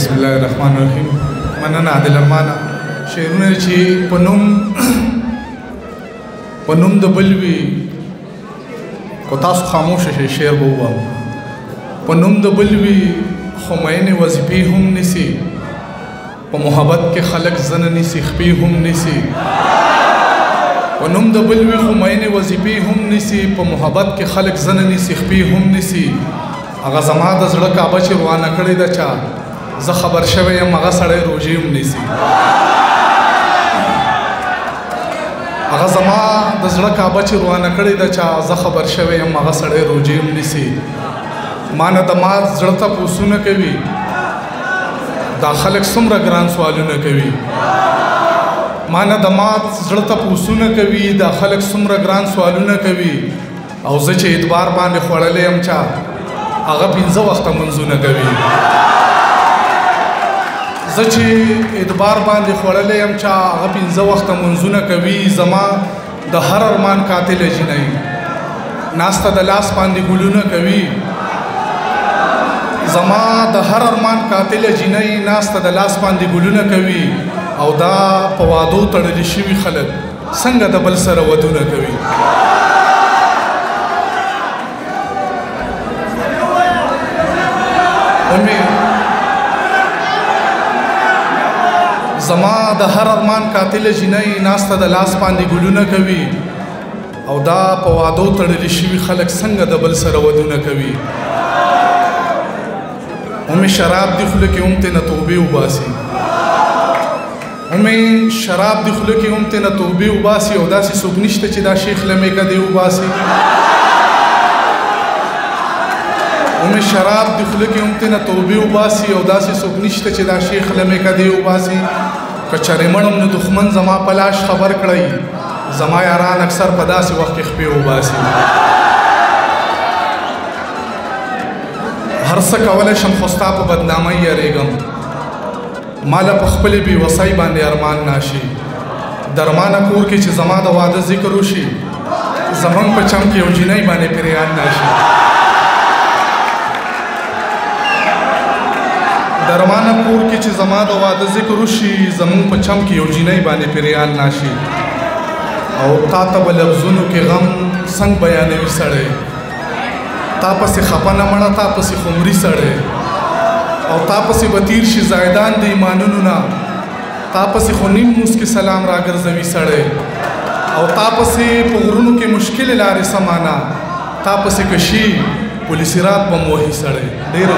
بسم الله الرحمن الرحیم. مننه عادل ارمانه. شعرونه چې په نوم د بل وي کو تاسو خاموش شئ شعر به ووایم. په نوم د بل وي خو مینې وظیفې هم نیسي، په محبت کې خلک زنه نیسي خپې هم نیسي. په نوم د بل وي خو مینې وظیفې هم نیسي، په محبت کې خلک زنه نیسي خپې هم نیسي. هغه زما د زړه کعبه چې روانه کړې ده چا، زه خبر شوی یم هغه سړی روژې هم نیسي. هغه زما د زړه کعبه چې روانه کړې ده چا، زه خبر شوی یم هغه سړی روژې هم نیسي. ما نه د مات زړه ته پوسونه کوي، دا خلک څومره ګران سوالونه کوي. ما نه د مات زړه ته پوسونه کوي، دا خلک څومره ګران سوالونه کوي. او زه چې اعتبار باندې خوړلی یم چا، هغه 15 وخته منځونه کوي. زه چې اعتبار باندې خوړلی یم چا، هغه 15 وخته منځونه کوي. زما د هر ارمان قاتل جنۍ ناسته د لاس باندې ګلونه کوي. زما د هر ارمان قاتل جنۍ ناسته د لاس باندې ګلونه کوي. او دا په وادو تړلي شوي خلک څنګه د بل سره ودونه کوي. زما د هر ارمان قاتل جنۍ ناسته د لاس باندې ګلونه کوي. او دا په وادو تړلي شوي خلک څنګه د بل سره ودونه کوي. همې شراب دی خوله کې هم تېنه توبې وباسي، همې شراب دی خوله کې هم تېنه توبې وباسي. او داسې څوک نشته چې دا شیخ له میکه دی وباسي. همې شراب دی خوله کې هم تېنه توبې وباسي. او داسې څوک نشته چې دا شیخ له میکه دی وباسي. که چرې مړم نو دښمن زما په لاش خبر کړئ، زما یاران اکثر په داسې وخت کې خپې وباسي. هر څه کولی شم خو ستا په بدنامۍ یریږم، ما له په خپلې بېوسۍ باندې ارمان ناشي. درمانه کور کې چې زما د واده ذکر وشي، زمونږ په چم کې یو جینۍ باندې پریان ناشي. درمانه کور کې چې زما د واده ذکر وشي، زمونږ په چم کې یو جینۍ باندې پریان ناشي. او تا ته به لفظونو کې غم څنګ بیانوي سړی، تا پسې خپه نه مړه تا پسې خمري سړی. او تا پسې به تیر شي زایدان د ایمانونو نه، تا پسې خو نیم موس کې سلام راګرځوي سړی. او تا پسې په غرونو کې مشکلې لارې سمانه، تا پسې کشي پولیسي رات به موهي سړی. ډېره